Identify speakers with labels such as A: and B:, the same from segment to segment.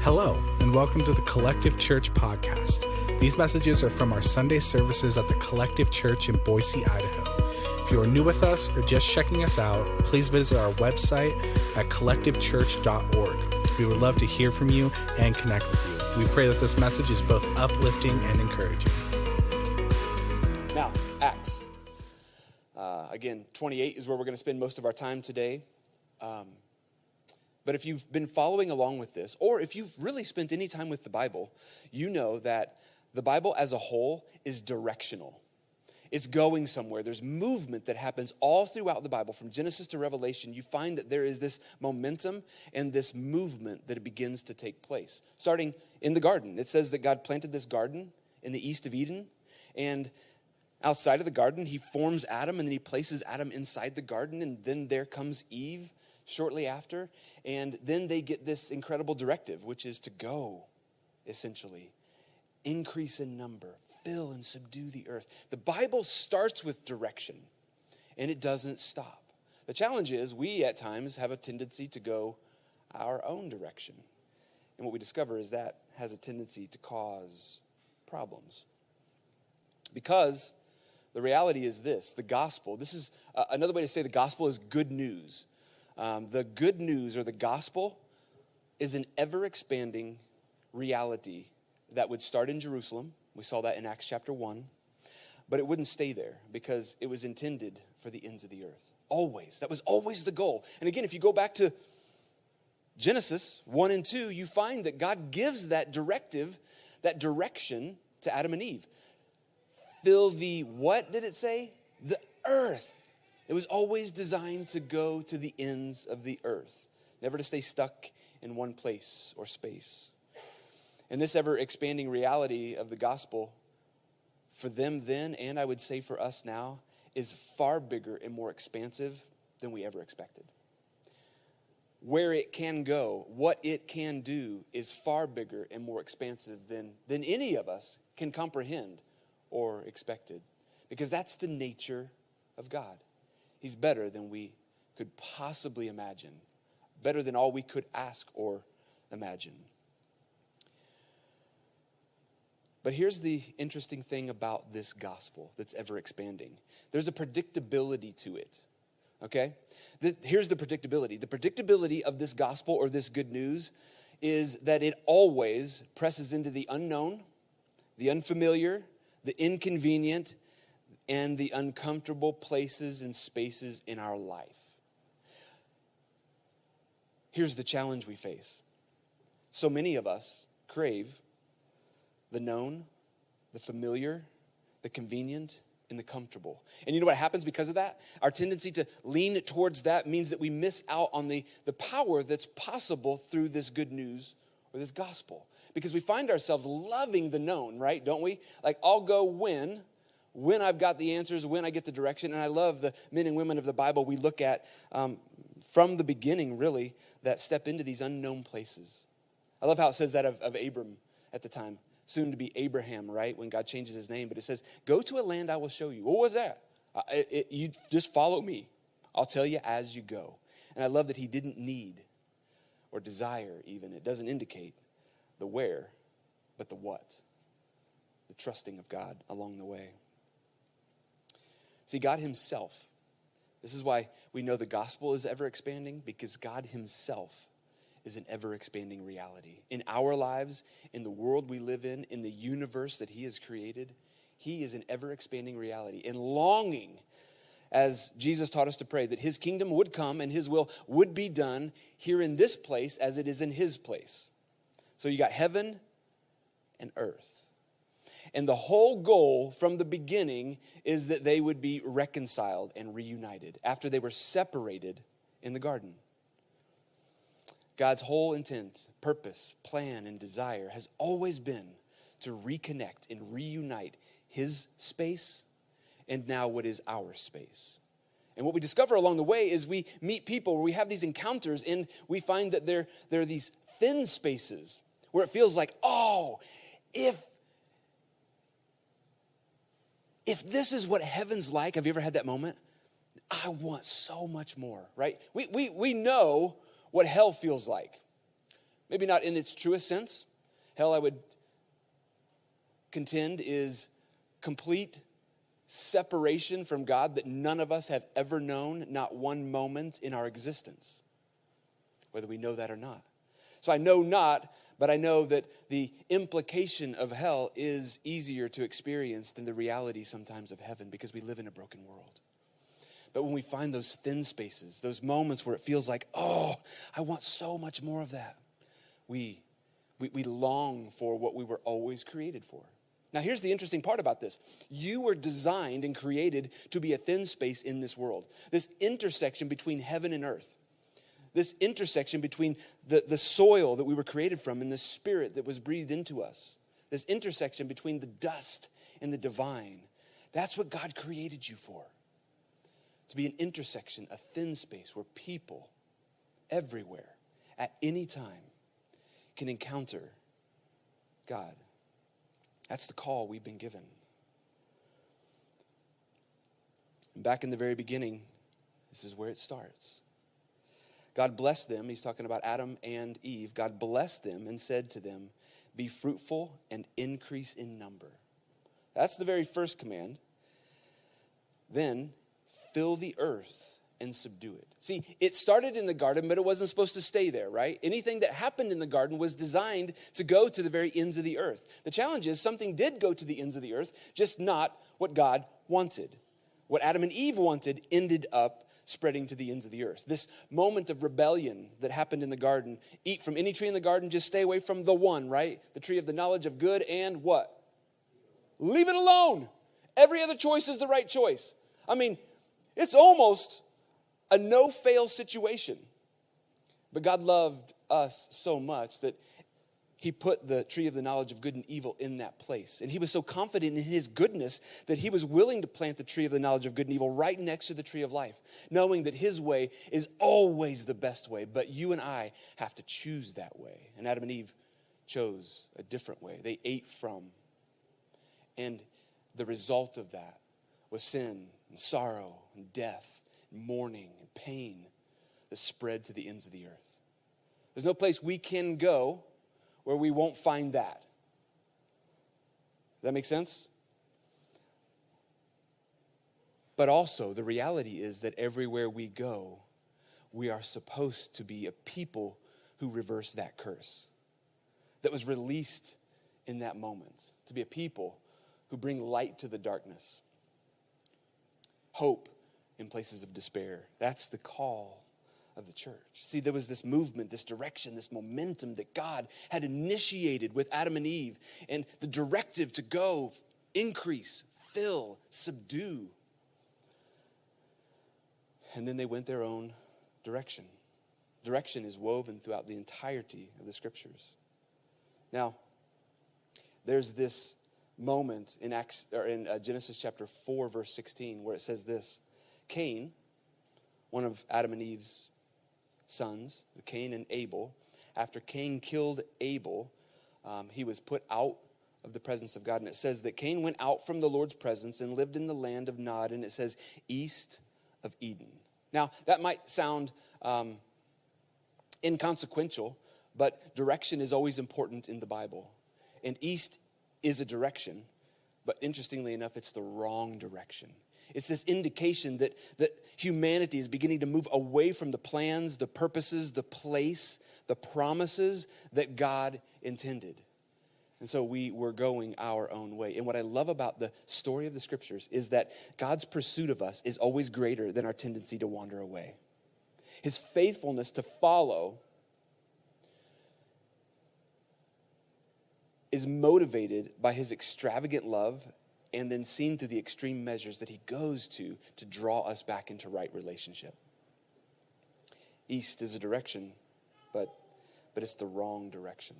A: Hello, and welcome to the Collective Church podcast. These messages are from our Sunday services at the Collective Church in Boise, Idaho. If you are new with us or just checking us out, please visit our website at collectivechurch.org. We would love to hear from you and connect with you. We pray that this message is both uplifting and encouraging.
B: Now, Acts. Again, 28 is where we're going to spend most of our time today. But if you've been following along with this, or if you've really spent any time with the Bible, you know that the Bible as a whole is directional. It's going somewhere. There's movement that happens all throughout the Bible. From Genesis to Revelation, you find that there is this momentum and this movement that it begins to take place. Starting in the garden. It says that God planted this garden in the east of Eden, and outside of the garden, he forms Adam, and then he places Adam inside the garden, and then there comes Eve shortly after, and then they get this incredible directive, which is to go, essentially, increase in number, fill and subdue the earth. The Bible starts with direction, and it doesn't stop. The challenge is we, at times, have a tendency to go our own direction, and what we discover is that has a tendency to cause problems. Because the reality is this, the gospel, this is another way to say the gospel is good news. The good news or the gospel is an ever-expanding reality that would start in Jerusalem. We saw that in Acts chapter 1. But it wouldn't stay there because it was intended for the ends of the earth. Always. That was always the goal. And again, if you go back to Genesis 1 and 2, you find that God gives that directive, that direction to Adam and Eve. Fill the, what did it say? The earth. It was always designed to go to the ends of the earth, never to stay stuck in one place or space. And this ever-expanding reality of the gospel, for them then, and I would say for us now, is far bigger and more expansive than we ever expected. Where it can go, what it can do, is far bigger and more expansive than any of us can comprehend or expected. Because that's the nature of God. He's better than we could possibly imagine, better than all we could ask or imagine. But here's the interesting thing about this gospel that's ever expanding. There's a predictability to it, okay? Here's the predictability. The predictability of this gospel or this good news is that it always presses into the unknown, the unfamiliar, the inconvenient, and the uncomfortable places and spaces in our life. Here's the challenge we face. So many of us crave the known, the familiar, the convenient, and the comfortable. And you know what happens because of that? Our tendency to lean towards that means that we miss out on the power that's possible through this good news or this gospel. Because we find ourselves loving the known, right? Don't we? Like, I'll go when I've got the answers, when I get the direction. And I love the men and women of the Bible we look at from the beginning, really, that step into these unknown places. I love how it says that of Abram at the time, soon to be Abraham, right, when God changes his name. But it says, go to a land I will show you. What was that? You just follow me. I'll tell you as you go. And I love that he didn't need or desire even. It doesn't indicate the where, but the what. The trusting of God along the way. See, God himself, this is why we know the gospel is ever expanding, because God himself is an ever expanding reality. In our lives, in the world we live in the universe that he has created, he is an ever expanding reality. And longing, as Jesus taught us to pray, that his kingdom would come and his will would be done here in this place as it is in his place. So you got heaven and earth. And the whole goal from the beginning is that they would be reconciled and reunited after they were separated in the garden. God's whole intent, purpose, plan, and desire has always been to reconnect and reunite his space and now what is our space. And what we discover along the way is we meet people where we have these encounters and we find that there are these thin spaces where it feels like, oh, if this is what heaven's like, have you ever had that moment? I want so much more, right? We know what hell feels like. Maybe not in its truest sense. Hell, I would contend, is complete separation from God that none of us have ever known, not one moment in our existence, whether we know that or not. So I know not, but I know that the implication of hell is easier to experience than the reality sometimes of heaven, because we live in a broken world. But when we find those thin spaces, those moments where it feels like, oh, I want so much more of that, we long for what we were always created for. Now, here's the interesting part about this. You were designed and created to be a thin space in this world. This intersection between heaven and earth. This intersection between the soil that we were created from and the spirit that was breathed into us. This intersection between the dust and the divine. That's what God created you for. To be an intersection, a thin space where people everywhere, at any time, can encounter God. That's the call we've been given. And back in the very beginning, this is where it starts. God blessed them. He's talking about Adam and Eve. God blessed them and said to them, be fruitful and increase in number. That's the very first command. Then fill the earth and subdue it. See, it started in the garden, but it wasn't supposed to stay there, right? Anything that happened in the garden was designed to go to the very ends of the earth. The challenge is something did go to the ends of the earth, just not what God wanted. What Adam and Eve wanted ended up spreading to the ends of the earth. This moment of rebellion that happened in the garden, eat from any tree in the garden, just stay away from the one, right? The tree of the knowledge of good and what? Leave it alone. Every other choice is the right choice. I mean, it's almost a no-fail situation. But God loved us so much that he put the tree of the knowledge of good and evil in that place. And he was so confident in his goodness that he was willing to plant the tree of the knowledge of good and evil right next to the tree of life, knowing that his way is always the best way. But you and I have to choose that way. And Adam and Eve chose a different way. They ate from. And the result of that was sin and sorrow and death, and mourning and pain that spread to the ends of the earth. There's no place we can go where we won't find that. Does that make sense? But also, the reality is that everywhere we go, we are supposed to be a people who reverse that curse that was released in that moment. To be a people who bring light to the darkness. Hope in places of despair. That's the call of the church. See, there was this movement, this direction, this momentum that God had initiated with Adam and Eve, and the directive to go, increase, fill, subdue. And then they went their own direction. Direction is woven throughout the entirety of the scriptures. Now, there's this moment in Genesis chapter 4, verse 16, where it says this: Cain, one of Adam and Eve's sons, Cain and Abel, after Cain killed Abel, he was put out of the presence of God. And it says that Cain went out from the Lord's presence and lived in the land of Nod, and it says east of Eden. Now, that might sound inconsequential, but direction is always important in the Bible. And east is a direction, but interestingly enough, it's the wrong direction. It's this indication that humanity is beginning to move away from the plans, the purposes, the place, the promises that God intended. And so we were going our own way. And what I love about the story of the scriptures is that God's pursuit of us is always greater than our tendency to wander away. His faithfulness to follow is motivated by his extravagant love, and then seen through the extreme measures that he goes to draw us back into right relationship. East is a direction, but it's the wrong direction.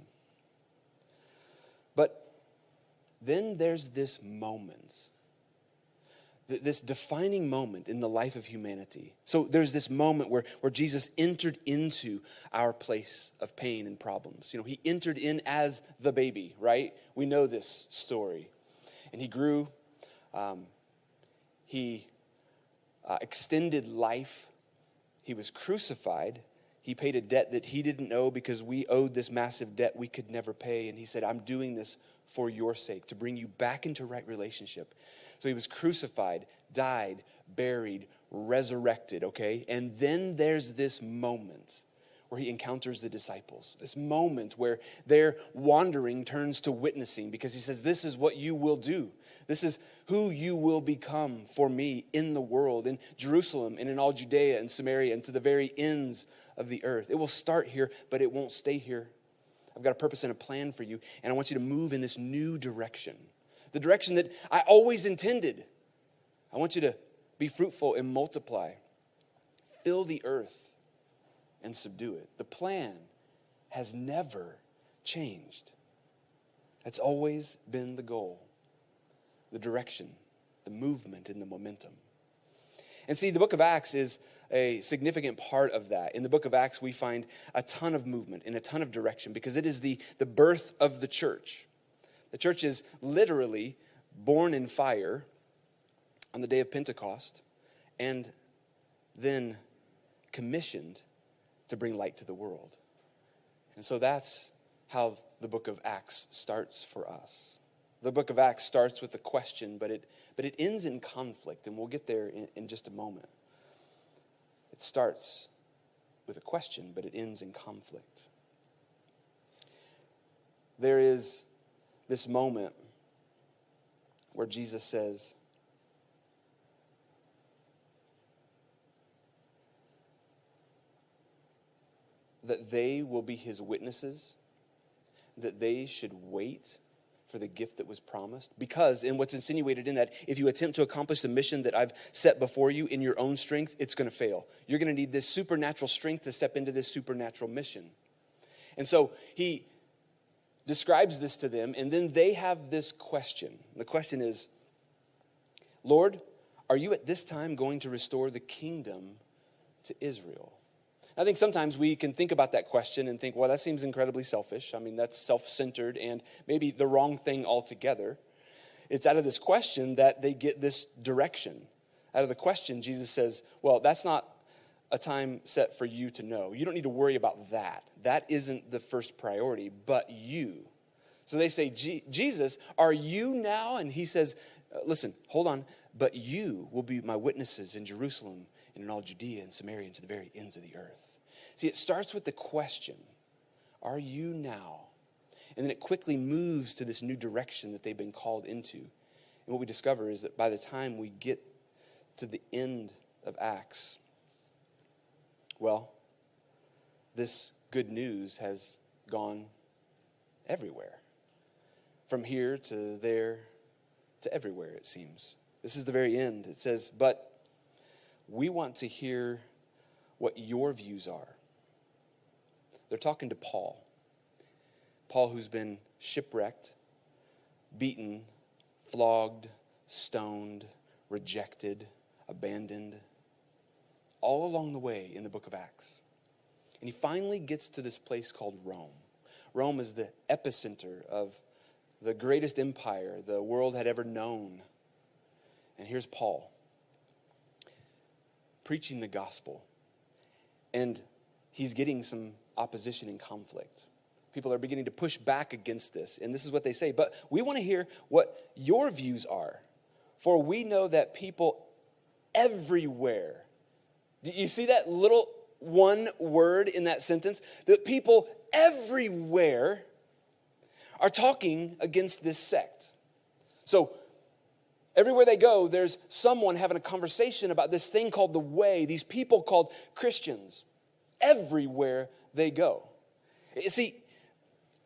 B: But then there's this moment, this defining moment in the life of humanity. So there's this moment where Jesus entered into our place of pain and problems. You know, he entered in as the baby, right? We know this story. And he grew, he extended life, he was crucified, He paid a debt that he didn't owe because we owed this massive debt we could never pay. And he said, I'm doing this for your sake, to bring you back into right relationship. So he was crucified, died, buried, resurrected, okay? And then there's this moment where he encounters the disciples. This moment where their wandering turns to witnessing, because he says, this is what you will do. This is who you will become for me in the world, in Jerusalem and in all Judea and Samaria and to the very ends of the earth. It will start here, but it won't stay here. I've got a purpose and a plan for you, and I want you to move in this new direction. The direction that I always intended. I want you to be fruitful and multiply. Fill the earth and subdue it. The plan has never changed. That's always been the goal, the direction, the movement, and the momentum. And see, the book of Acts is a significant part of that. In the book of Acts, we find a ton of movement and a ton of direction because it is the birth of the church. The church is literally born in fire on the day of Pentecost and then commissioned to bring light to the world. And so that's how the book of Acts starts for us. The book of Acts starts with a question, but it ends in conflict, and we'll get there in just a moment. It starts with a question, but it ends in conflict. There is this moment where Jesus says, that they will be his witnesses, that they should wait for the gift that was promised. Because in what's insinuated in that, if you attempt to accomplish the mission that I've set before you in your own strength, it's going to fail. You're going to need this supernatural strength to step into this supernatural mission. And so he describes this to them, and then they have this question. The question is, Lord, are you at this time going to restore the kingdom to Israel? I think sometimes we can think about that question and think, well, that seems incredibly selfish. I mean, that's self-centered and maybe the wrong thing altogether. It's out of this question that they get this direction. Out of the question, Jesus says, well, that's not a time set for you to know. You don't need to worry about that. That isn't the first priority, but you. So they say, Jesus, are you now? And he says, listen, hold on, but you will be my witnesses in Jerusalem and in all Judea and Samaria and to the very ends of the earth. See, it starts with the question, are you now? And then it quickly moves to this new direction that they've been called into. And what we discover is that by the time we get to the end of Acts, well, this good news has gone everywhere. From here to there to everywhere, it seems. This is the very end. It says, but we want to hear what your views are. They're talking to Paul. Paul, who's been shipwrecked, beaten, flogged, stoned, rejected, abandoned, all along the way in the book of Acts. And he finally gets to this place called Rome. Rome is the epicenter of the greatest empire the world had ever known. And here's Paul preaching the gospel. And he's getting some opposition and conflict. People are beginning to push back against this. And this is what they say. But we want to hear what your views are. For we know that people everywhere. Do you see that little one word in that sentence? That people everywhere are talking against this sect. So everywhere they go, there's someone having a conversation about this thing called the way, these people called Christians. Everywhere they go. You see,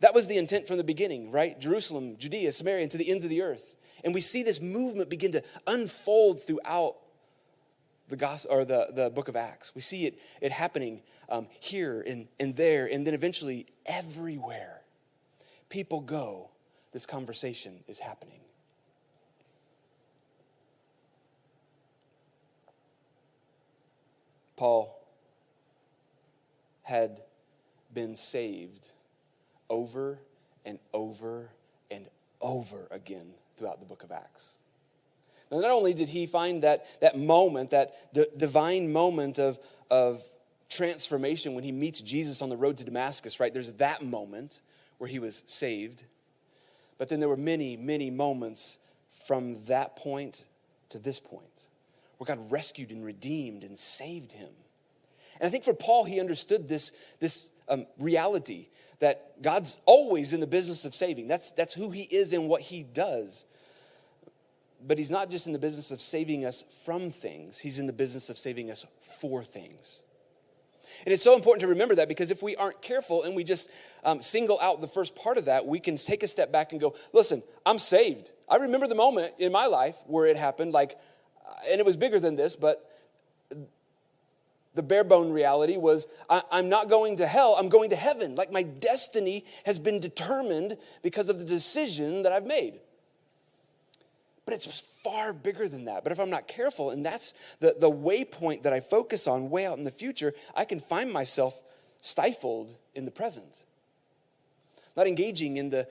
B: that was the intent from the beginning, right? Jerusalem, Judea, Samaria, and to the ends of the earth. And we see this movement begin to unfold throughout the gospel or the book of Acts. We see it happening here and there, and then eventually everywhere people go, this conversation is happening. Paul had been saved over and over and over again throughout the book of Acts. Now, not only did he find that moment, that divine moment of transformation when he meets Jesus on the road to Damascus, right? There's that moment where he was saved. But then there were many, many moments from that point to this point where God rescued and redeemed and saved him. And I think for Paul, he understood this reality that God's always in the business of saving. That's who he is and what he does. But he's not just in the business of saving us from things. He's in the business of saving us for things. And it's so important to remember that, because if we aren't careful and we just single out the first part of that, we can take a step back and go, listen, I'm saved. I remember the moment in my life where it happened, and it was bigger than this, but the bare bone reality was I'm not going to hell, I'm going to heaven. Like, my destiny has been determined because of the decision that I've made. But it's far bigger than that. But if I'm not careful, and that's the waypoint that I focus on way out in the future, I can find myself stifled in the present. Not engaging in the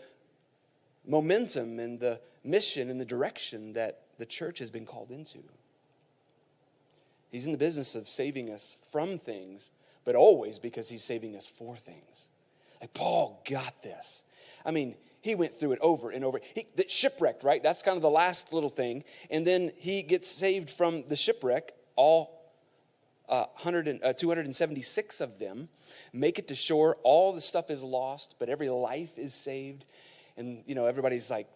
B: momentum and the mission and the direction that the church has been called into. He's in the business of saving us from things, but always because he's saving us for things. Like, Paul got this. I mean, he went through it over and over. Shipwrecked, right? That's kind of the last little thing. And then he gets saved from the shipwreck. All 276 of them make it to shore. All the stuff is lost, but every life is saved. And, everybody's like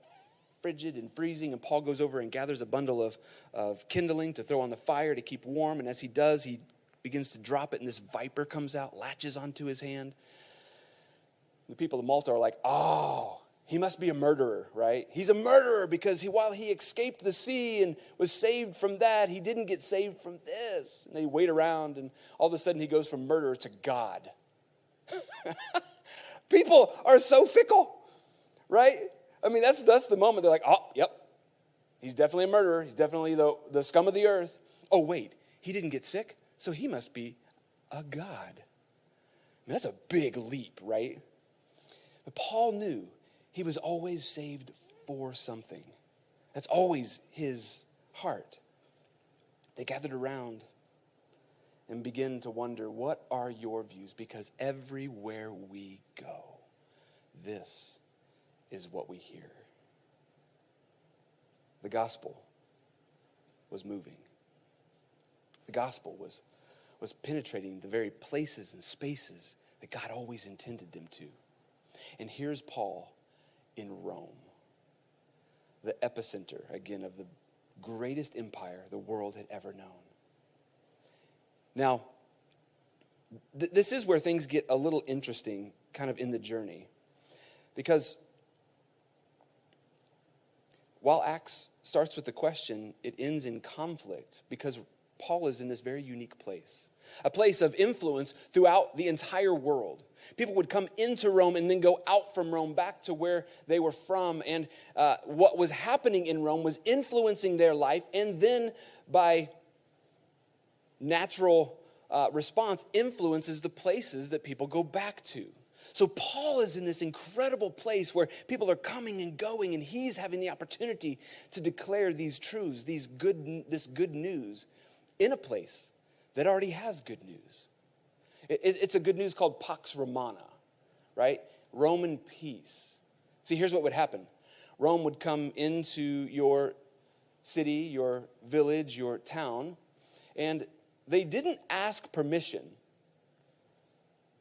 B: frigid and freezing. And Paul goes over and gathers a bundle of kindling to throw on the fire to keep warm. And as he does, he begins to drop it, and this viper comes out, latches onto his hand. The people of Malta are like, oh, he must be a murderer, right? He's a murderer because while he escaped the sea and was saved from that, he didn't get saved from this. And they wait around, and all of a sudden he goes from murderer to God. People are so fickle, right? I mean, that's the moment they're like, oh, yep, he's definitely a murderer. He's definitely the scum of the earth. Oh, wait, he didn't get sick, so he must be a God. I mean, that's a big leap, right? But Paul knew he was always saved for something. That's always his heart. They gathered around and began to wonder, what are your views? Because everywhere we go, this is what we hear. The gospel was moving. The gospel was penetrating the very places and spaces that God always intended them to. And here's Paul in Rome, the epicenter, again, of the greatest empire the world had ever known. Now, this is where things get a little interesting kind of in the journey. Because while Acts starts with the question, it ends in conflict because Paul is in this very unique place. A place of influence throughout the entire world. People would come into Rome and then go out from Rome back to where they were from. And what was happening in Rome was influencing their life. And then by natural response, influences the places that people go back to. So Paul is in this incredible place where people are coming and going, and he's having the opportunity to declare these truths, this good news in a place that already has good news. It's a good news called Pax Romana, right? Roman peace. See, here's what would happen. Rome would come into your city, your village, your town, and they didn't ask permission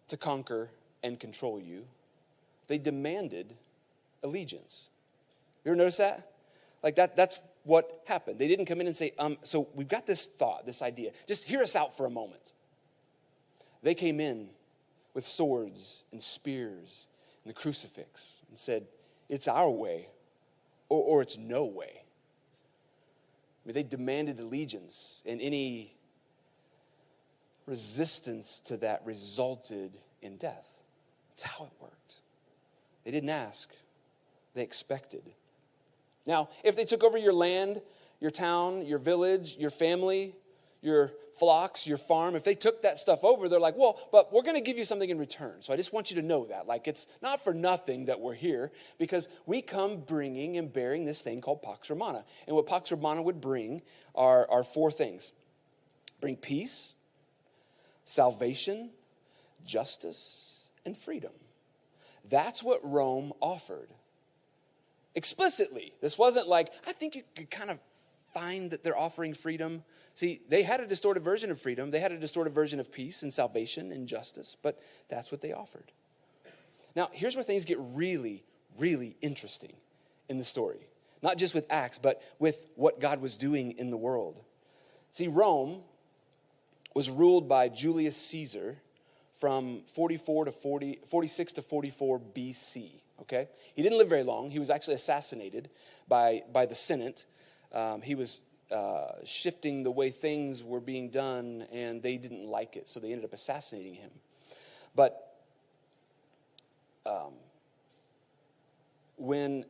B: to conquer and control you. They demanded allegiance. You ever notice that? Like that's what happened. They didn't come in and say, so we've got this thought, this idea. Just hear us out for a moment. They came in with swords and spears and the crucifix and said, it's our way or it's no way. I mean, they demanded allegiance, and any resistance to that resulted in death. That's how it worked. They didn't ask. They expected. Now, if they took over your land, your town, your village, your family, your flocks, your farm, if they took that stuff over, they're like, well, but we're going to give you something in return. So I just want you to know that. Like, it's not for nothing that we're here, because we come bringing and bearing this thing called Pax Romana. And what Pax Romana would bring are four things. Bring peace, salvation, justice, and freedom. That's what Rome offered. Explicitly. This wasn't like, I think you could kind of find that they're offering freedom. See, they had a distorted version of freedom. They had a distorted version of peace and salvation and justice, but that's what they offered. Now, here's where things get really, really interesting in the story. Not just with Acts, but with what God was doing in the world. See, Rome was ruled by Julius Caesar from 46 to 44 BC, okay? He didn't live very long. He was actually assassinated by the Senate. He was shifting the way things were being done, and they didn't like it, so they ended up assassinating him. But when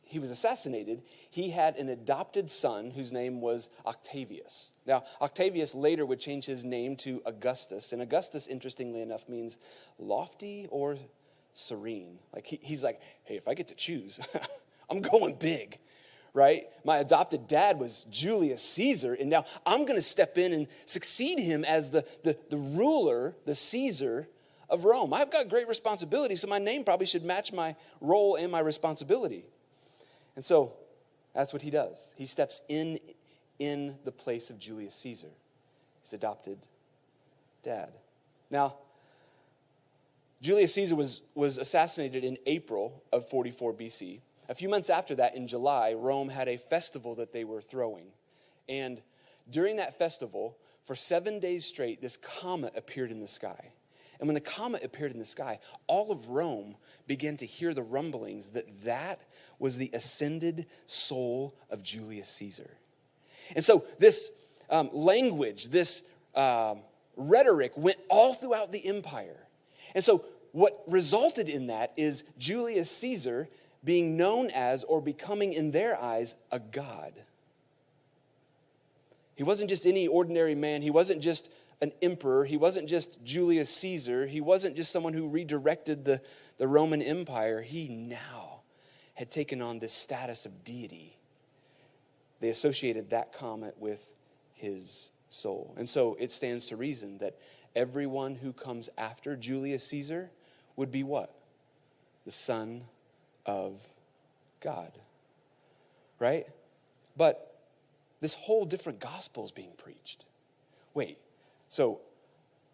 B: he was assassinated, he had an adopted son whose name was Octavius. Now, Octavius later would change his name to Augustus, and Augustus, interestingly enough, means lofty or serene. Like he's like, hey, if I get to choose, I'm going big, right? My adopted dad was Julius Caesar, and now I'm going to step in and succeed him as the ruler, the Caesar of Rome. I've got great responsibility, so my name probably should match my role and my responsibility. And so that's what he does. He steps in the place of Julius Caesar, his adopted dad. Now, Julius Caesar was assassinated in April of 44 BC. A few months after that, in July, Rome had a festival that they were throwing. And during that festival, for 7 days straight, this comet appeared in the sky. And when the comet appeared in the sky, all of Rome began to hear the rumblings that was the ascended soul of Julius Caesar. And so this language, this rhetoric went all throughout the empire. And so what resulted in that is Julius Caesar being known as, or becoming in their eyes, a god. He wasn't just any ordinary man. He wasn't just an emperor. He wasn't just Julius Caesar. He wasn't just someone who redirected the Roman Empire. He now had taken on this status of deity. They associated that comet with his soul. And so it stands to reason that everyone who comes after Julius Caesar would be what? The son of God. Right? But this whole different gospel is being preached. Wait, so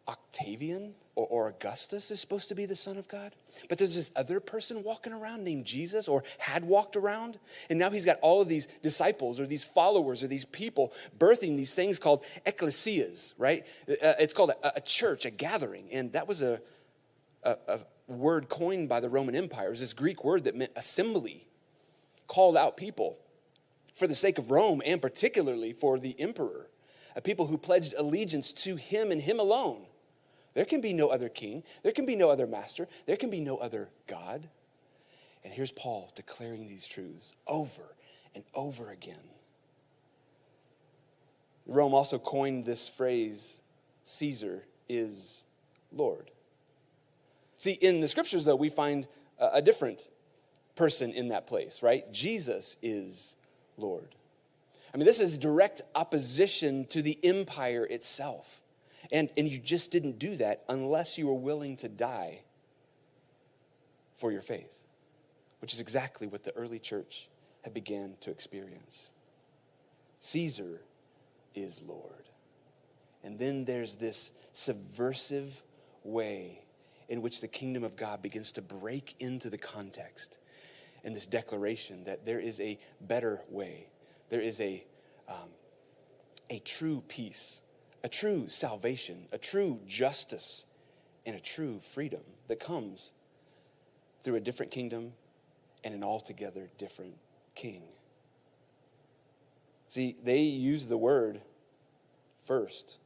B: Octavian or Augustus is supposed to be the son of God? But there's this other person walking around named Jesus, or had walked around, and now he's got all of these disciples or these followers or these people birthing these things called ecclesias, right? It's called a church, a gathering, and that was a word coined by the Roman Empire. It was this Greek word that meant assembly, called out people for the sake of Rome and particularly for the emperor, a people who pledged allegiance to him and him alone. There can be no other king. There can be no other master. There can be no other God. And here's Paul declaring these truths over and over again. Rome also coined this phrase, Caesar is Lord. See, in the scriptures, though, we find a different person in that place, right? Jesus is Lord. I mean, this is direct opposition to the empire itself. And you just didn't do that unless you were willing to die for your faith, which is exactly what the early church had began to experience. Caesar is Lord. And then there's this subversive way in which the kingdom of God begins to break into the context and this declaration that there is a better way. There is a true peace, a true salvation, a true justice, and a true freedom that comes through a different kingdom and an altogether different king. See, they use the word first.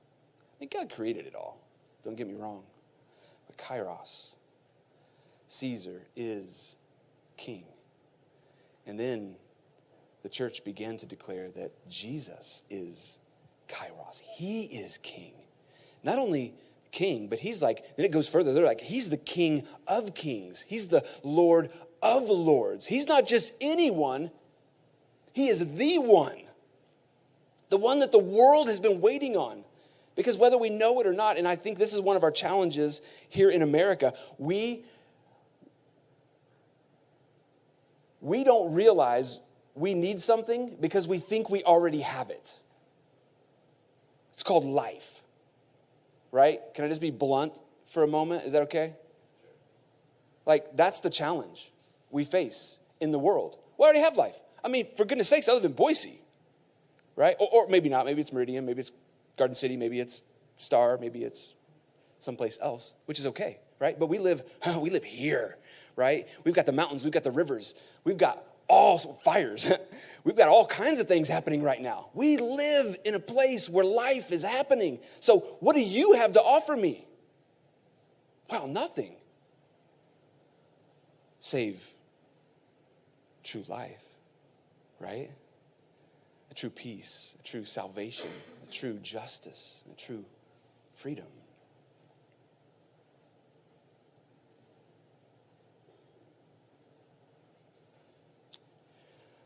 B: I think God created it all. Don't get me wrong. But kairos, Caesar is king. And then the church began to declare that Jesus is kairos. He is king. Not only king, but he's like, then it goes further. They're like, he's the King of kings. He's the Lord of lords. He's not just anyone. He is the one. The one that the world has been waiting on. Because whether we know it or not, and I think this is one of our challenges here in America, we don't realize we need something because we think we already have it. It's called life, right? Can I just be blunt for a moment? Is that okay? Like, that's the challenge we face in the world. We already have life. I mean, for goodness sakes, I live in Boise, right? Or maybe not. Maybe it's Meridian. Maybe it's Garden City. Maybe it's Star. Maybe it's someplace else, which is okay, right? But we live here, right? We've got the mountains. We've got the rivers. We've got all fires. We've got all kinds of things happening right now. We live in a place where life is happening. So what do you have to offer me? Well, nothing. Save true life, right? A true peace, a true salvation, a true justice, a true freedom.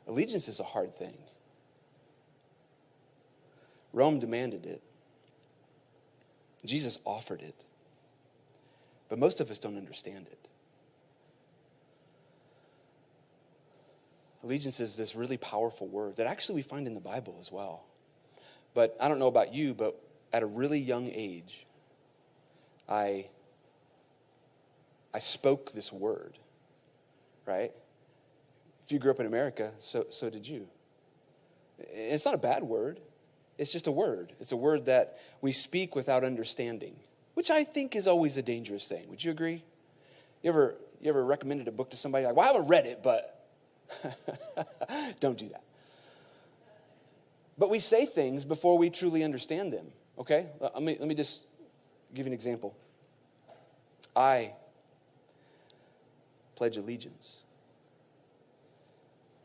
B: Allegiance is a hard thing. Rome demanded it. Jesus offered it. But most of us don't understand it. Allegiance is this really powerful word that actually we find in the Bible as well. But I don't know about you, but at a really young age, I spoke this word, right? If you grew up in America, so did you. It's not a bad word. It's just a word. It's a word that we speak without understanding, which I think is always a dangerous thing. Would you agree? You ever recommended a book to somebody like, well, I haven't read it, but don't do that. But we say things before we truly understand them, okay? Let me just give you an example. I pledge allegiance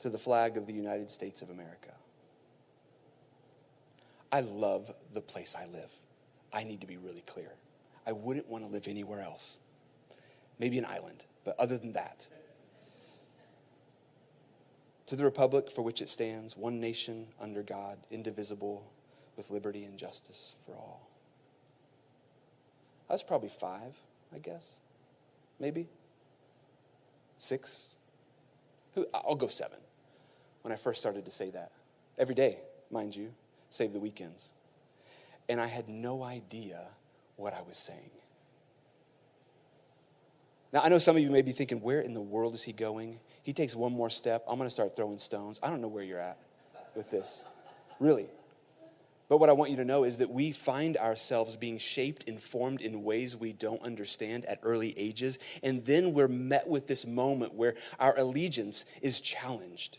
B: to the flag of the United States of America. I love the place I live. I need to be really clear. I wouldn't want to live anywhere else. Maybe an island, but other than that. To the republic for which it stands, one nation under God, indivisible, with liberty and justice for all. I was probably 5, I guess. Maybe. 6. I'll go 7. When I first started to say that. Every day, mind you, save the weekends. And I had no idea what I was saying. Now, I know some of you may be thinking, where in the world is he going? He takes one more step, I'm going to start throwing stones. I don't know where you're at with this, really. But what I want you to know is that we find ourselves being shaped and formed in ways we don't understand at early ages. And then we're met with this moment where our allegiance is challenged.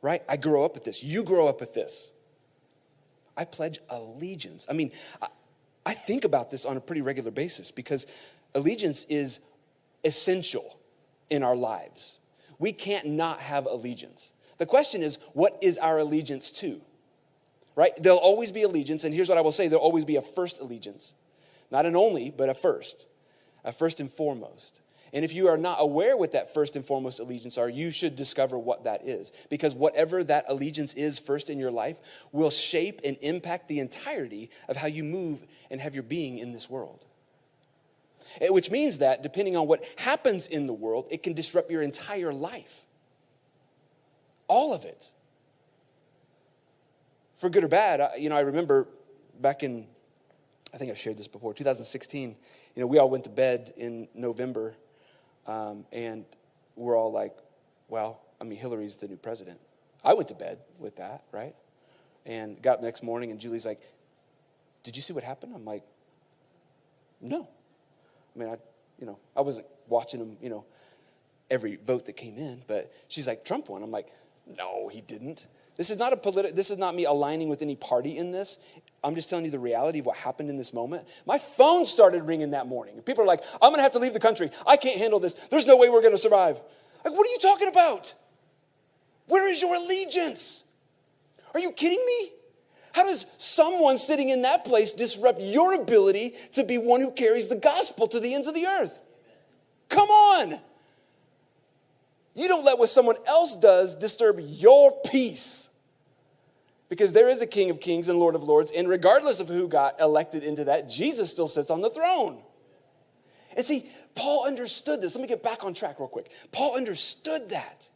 B: Right? I grow up with this. You grow up with this. I pledge allegiance. I mean, I think about this on a pretty regular basis because allegiance is essential in our lives. We can't not have allegiance. The question is, what is our allegiance to? Right? There'll always be allegiance, and here's what I will say, there'll always be a first allegiance. Not an only, but a first and foremost. And if you are not aware what that first and foremost allegiance are, you should discover what that is. Because whatever that allegiance is first in your life will shape and impact the entirety of how you move and have your being in this world. Which means that depending on what happens in the world, it can disrupt your entire life. All of it. For good or bad, I remember back in, I think I've shared this before, 2016, we all went to bed in November, and we're all like, well, Hillary's the new president. I went to bed with that, right? And got up the next morning, and Julie's like, did you see what happened? I'm like, no. I wasn't watching them, every vote that came in, but she's like, Trump won. I'm like, no, he didn't. This is not me aligning with any party in this. I'm just telling you the reality of what happened in this moment. My phone started ringing that morning. People are like, I'm going to have to leave the country. I can't handle this. There's no way we're going to survive. Like, what are you talking about? Where is your allegiance? Are you kidding me? How does someone sitting in that place disrupt your ability to be one who carries the gospel to the ends of the earth? Come on. You don't let what someone else does disturb your peace. Because there is a King of Kings and Lord of Lords, and regardless of who got elected into that, Jesus still sits on the throne. And see, Paul understood this. Let me get back on track real quick. Paul understood that.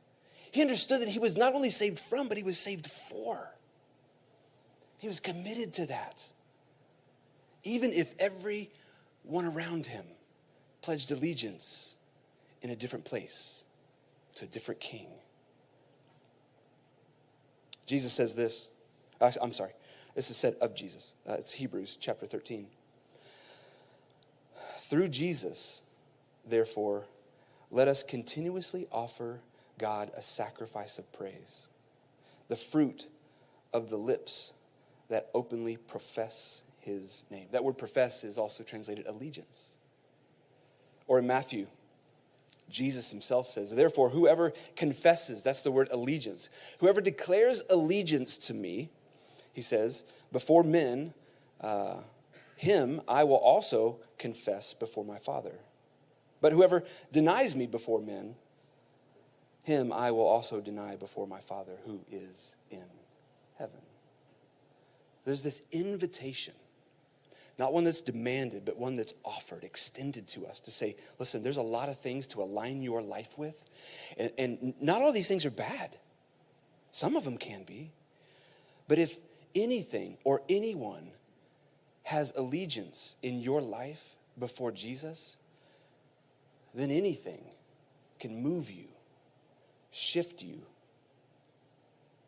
B: He understood that he was not only saved from, but he was saved for. He was committed to that. Even if everyone around him pledged allegiance in a different place to a different king. Jesus says this. I'm sorry. This is said of Jesus. It's Hebrews chapter 13. Through Jesus, therefore, let us continuously offer God a sacrifice of praise, the fruit of the lips that openly profess his name. That word profess is also translated allegiance. Or in Matthew, Jesus himself says, therefore, whoever confesses, that's the word allegiance, whoever declares allegiance to me, he says, before men, him I will also confess before my Father. But whoever denies me before men, him I will also deny before my Father who is in heaven. There's this invitation, not one that's demanded, but one that's offered, extended to us to say, listen, there's a lot of things to align your life with. And not all these things are bad. Some of them can be. But if anything or anyone has allegiance in your life before Jesus, then anything can move you, shift you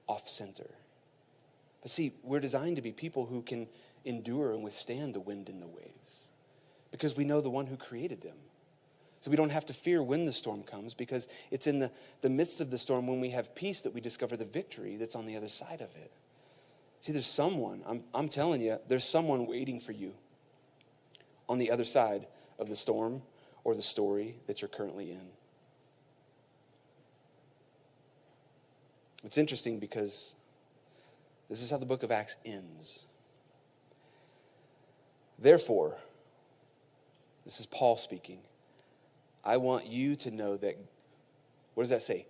B: off center. But see, we're designed to be people who can endure and withstand the wind and the waves because we know the one who created them. So we don't have to fear when the storm comes because it's in the midst of the storm when we have peace that we discover the victory that's on the other side of it. See, there's someone, I'm telling you, there's someone waiting for you on the other side of the storm or the story that you're currently in. It's interesting because this is how the book of Acts ends. Therefore, this is Paul speaking, I want you to know that, what does that say?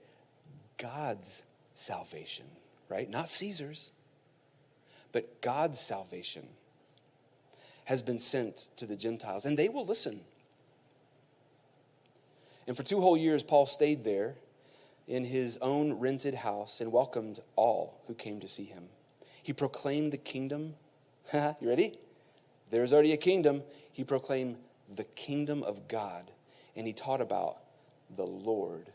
B: God's salvation, right? Not Caesar's. But God's salvation has been sent to the Gentiles, and they will listen. And for 2 whole years, Paul stayed there in his own rented house and welcomed all who came to see him. He proclaimed the kingdom. You ready? There's already a kingdom. He proclaimed the kingdom of God, and he taught about the Lord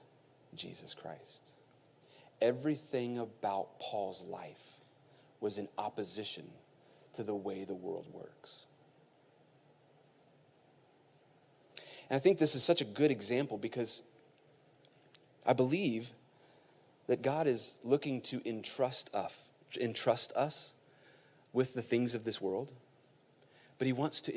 B: Jesus Christ. Everything about Paul's life was in opposition to the way the world works. And I think this is such a good example because I believe that God is looking to entrust us with the things of this world, but he wants to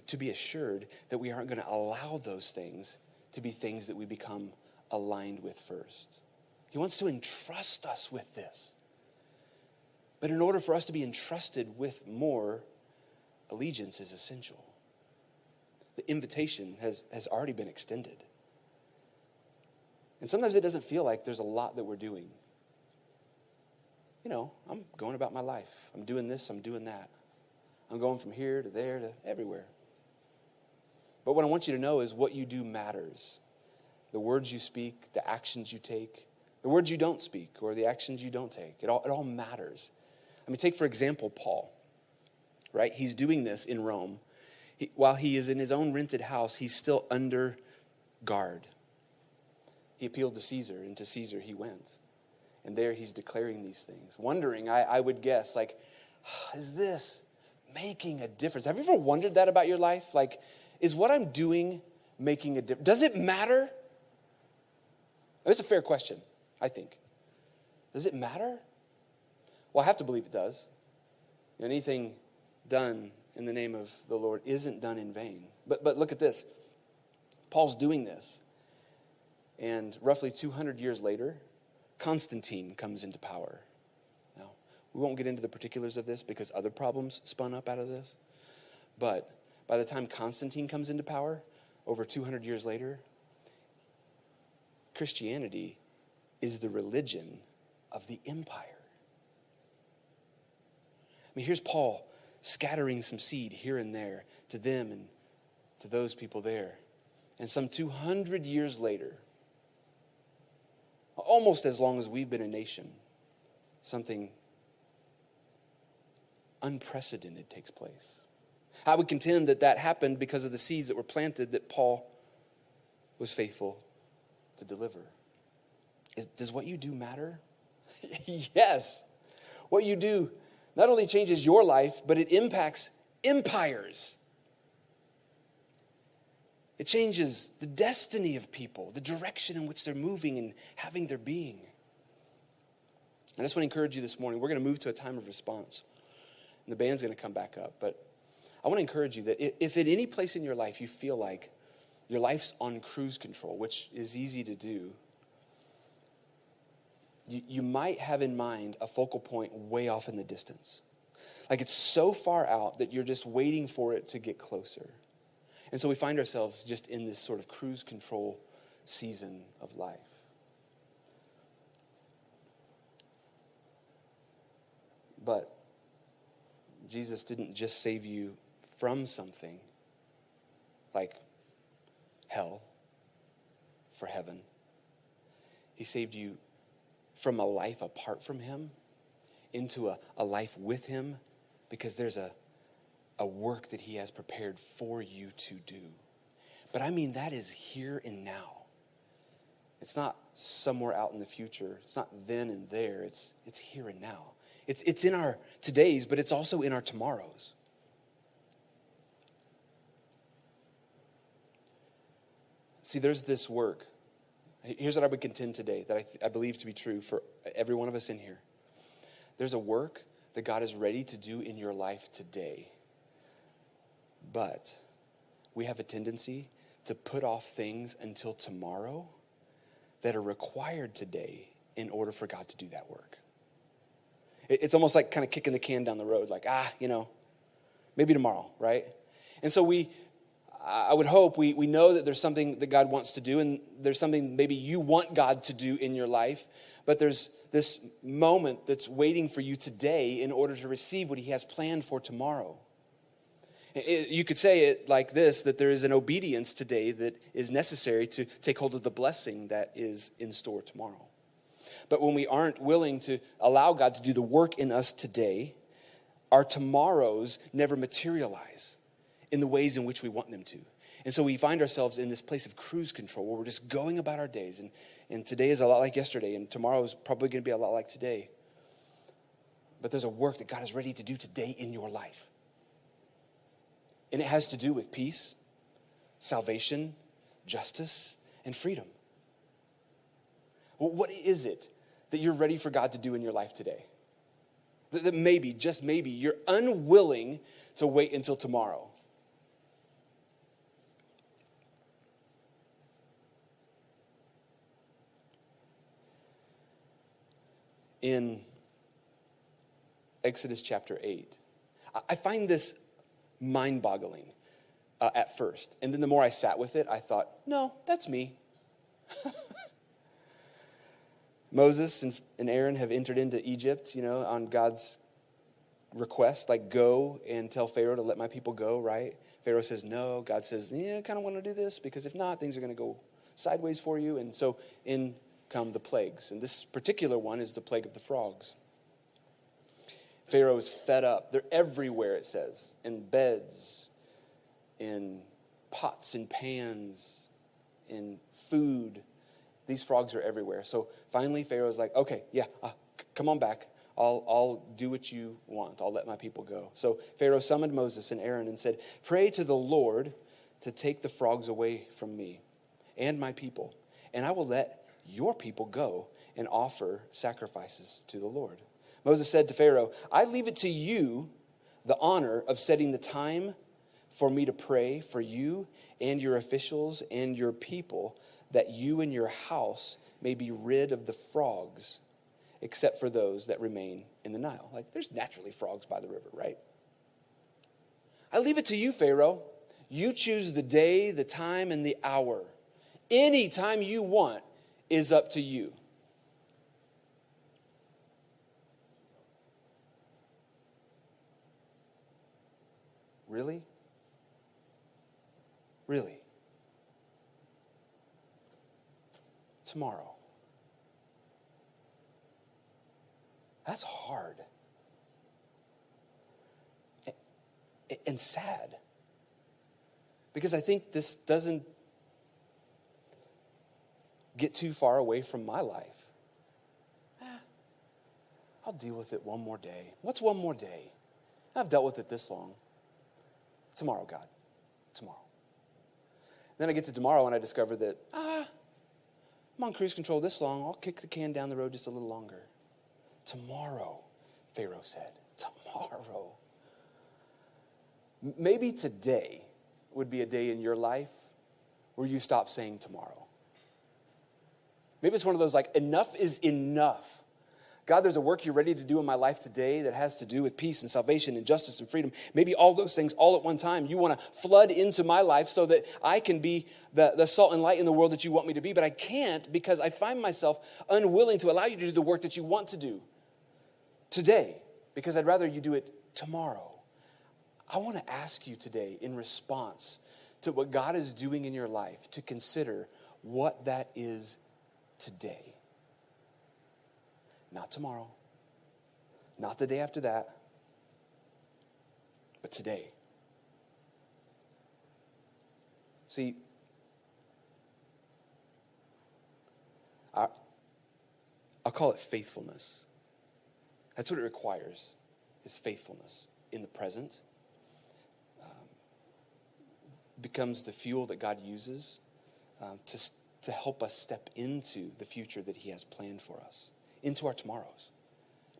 B: to be assured that we aren't going to allow those things to be things that we become aligned with first. He wants to entrust us with this. But in order for us to be entrusted with more, allegiance is essential. The invitation has already been extended. And sometimes it doesn't feel like there's a lot that we're doing. You know, I'm going about my life. I'm doing this, I'm doing that. I'm going from here to there to everywhere. But what I want you to know is what you do matters. The words you speak, the actions you take, the words you don't speak, or the actions you don't take. It all matters. I mean, take, for example, Paul, right? He's doing this in Rome. While he is in his own rented house, he's still under guard. He appealed to Caesar, and to Caesar he went. And there he's declaring these things, wondering, I would guess, like, is this making a difference? Have you ever wondered that about your life? Like, is what I'm doing making a difference? Does it matter? It's a fair question, I think. Does it matter? Well, I have to believe it does. Anything done in the name of the Lord isn't done in vain. But look at this. Paul's doing this. And roughly 200 years later, Constantine comes into power. Now, we won't get into the particulars of this because other problems spun up out of this. But by the time Constantine comes into power, over 200 years later, Christianity is the religion of the empire. mean, here's Paul scattering some seed here and there to them and to those people there. And some 200 years later, almost as long as we've been a nation, something unprecedented takes place. I would contend that happened because of the seeds that were planted that Paul was faithful to deliver. Does what you do matter? Yes. What you do not only changes your life, but it impacts empires. It changes the destiny of people, the direction in which they're moving and having their being. I just want to encourage you this morning. We're going to move to a time of response. And the band's going to come back up. But I want to encourage you that if at any place in your life you feel like your life's on cruise control, which is easy to do, you might have in mind a focal point way off in the distance. Like it's so far out that you're just waiting for it to get closer. And so we find ourselves just in this sort of cruise control season of life. But Jesus didn't just save you from something like hell for heaven. He saved you from a life apart from him into a life with him, because there's a work that he has prepared for you to do. But I mean, that is here and now. It's not somewhere out in the future. It's not then and there. It's here and now. It's in our todays, but it's also in our tomorrows. See, there's this work. Here's what I would contend today that I believe to be true for every one of us in here. There's a work that God is ready to do in your life today. But we have a tendency to put off things until tomorrow that are required today in order for God to do that work. It's almost like kind of kicking the can down the road, like, maybe tomorrow, right? And so I would hope we know that there's something that God wants to do, and there's something maybe you want God to do in your life, but there's this moment that's waiting for you today in order to receive what he has planned for tomorrow. You could say it like this, that there is an obedience today that is necessary to take hold of the blessing that is in store tomorrow. But when we aren't willing to allow God to do the work in us today, our tomorrows never materialize in the ways in which we want them to. And so we find ourselves in this place of cruise control where we're just going about our days. And today is a lot like yesterday, and tomorrow is probably going to be a lot like today. But there's a work that God is ready to do today in your life. And it has to do with peace, salvation, justice, and freedom. Well, what is it that you're ready for God to do in your life today? That maybe, just maybe, you're unwilling to wait until tomorrow. In Exodus chapter 8, I find this mind-boggling at first. And then the more I sat with it, I thought, no, that's me. Moses and Aaron have entered into Egypt, on God's request, like go and tell Pharaoh to let my people go, right? Pharaoh says no. God says, I kind of want to do this, because if not, things are going to go sideways for you. And so in come the plagues. And this particular one is the plague of the frogs. Pharaoh is fed up. They're everywhere, it says, in beds, in pots and pans, in food. These frogs are everywhere. So finally, Pharaoh's like, okay, come on back. I'll do what you want. I'll let my people go. So Pharaoh summoned Moses and Aaron and said, pray to the Lord to take the frogs away from me and my people, and I will let your people go and offer sacrifices to the Lord. Moses said to Pharaoh, I leave it to you the honor of setting the time for me to pray for you and your officials and your people, that you and your house may be rid of the frogs, except for those that remain in the Nile. Like, there's naturally frogs by the river, right? I leave it to you, Pharaoh. You choose the day, the time, and the hour. Any time you want is up to you. Really? Really? Tomorrow. That's hard. And sad. Because I think this doesn't get too far away from my life. I'll deal with it one more day. What's one more day? I've dealt with it this long. Tomorrow, God. Tomorrow. Then I get to tomorrow and I discover that, I'm on cruise control this long. I'll kick the can down the road just a little longer. Tomorrow, Pharaoh said. Tomorrow. Maybe today would be a day in your life where you stop saying tomorrow. Maybe it's one of those like, enough is enough. God, there's a work you're ready to do in my life today that has to do with peace and salvation and justice and freedom. Maybe all those things all at one time. You want to flood into my life so that I can be the salt and light in the world that you want me to be. But I can't because I find myself unwilling to allow you to do the work that you want to do today because I'd rather you do it tomorrow. I want to ask you today in response to what God is doing in your life to consider what that is today. Not tomorrow, not the day after that, but today. See, I'll call it faithfulness. That's what it requires, is faithfulness in the present. Becomes the fuel that God uses to help us step into the future that he has planned for us, into our tomorrows.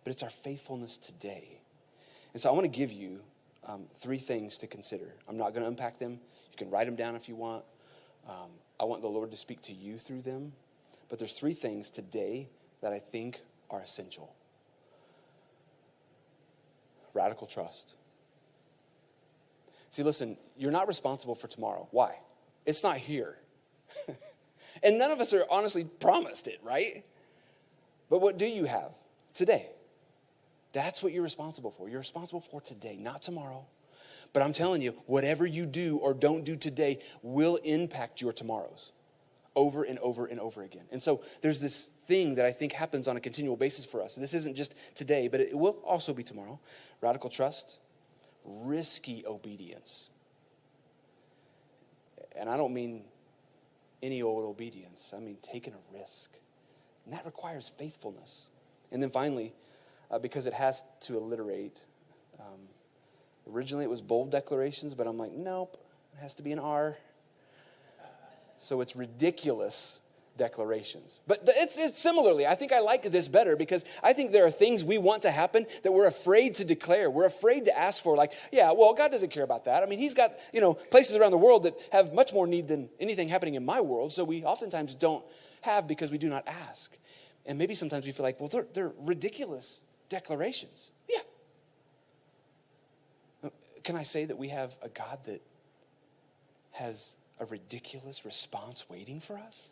B: But it's our faithfulness today. And so I want to give you 3 things to consider. I'm not going to unpack them. You can write them down if you want. I want the Lord to speak to you through them. But there's 3 things today that I think are essential. Radical trust. See, listen, you're not responsible for tomorrow. Why? It's not here. And none of us are honestly promised it, right? But what do you have? Today. That's what you're responsible for. You're responsible for today, not tomorrow. But I'm telling you, whatever you do or don't do today will impact your tomorrows over and over and over again. And so there's this thing that I think happens on a continual basis for us. This isn't just today, but it will also be tomorrow. Radical trust. Risky obedience. And I don't mean any old obedience. I mean taking a risk. And that requires faithfulness. And then finally, because it has to alliterate, originally it was bold declarations, but I'm like, nope, it has to be an R. So it's ridiculous declarations. But it's similarly, I think I like this better because I think there are things we want to happen that we're afraid to declare. We're afraid to ask for, like, yeah, well, God doesn't care about that. I mean, he's got, places around the world that have much more need than anything happening in my world. So we oftentimes don't have because we do not ask. And maybe sometimes we feel like, well, they're ridiculous declarations. Yeah. Can I say that we have a God that has a ridiculous response waiting for us?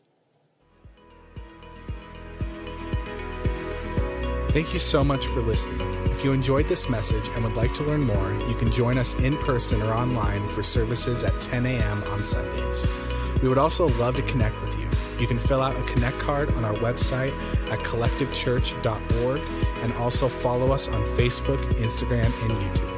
A: Thank you so much for listening. If you enjoyed this message and would like to learn more, you can join us in person or online for services at 10 a.m. on Sundays. We would also love to connect with you. You can fill out a Connect card on our website at collectivechurch.org and also follow us on Facebook, Instagram, and YouTube.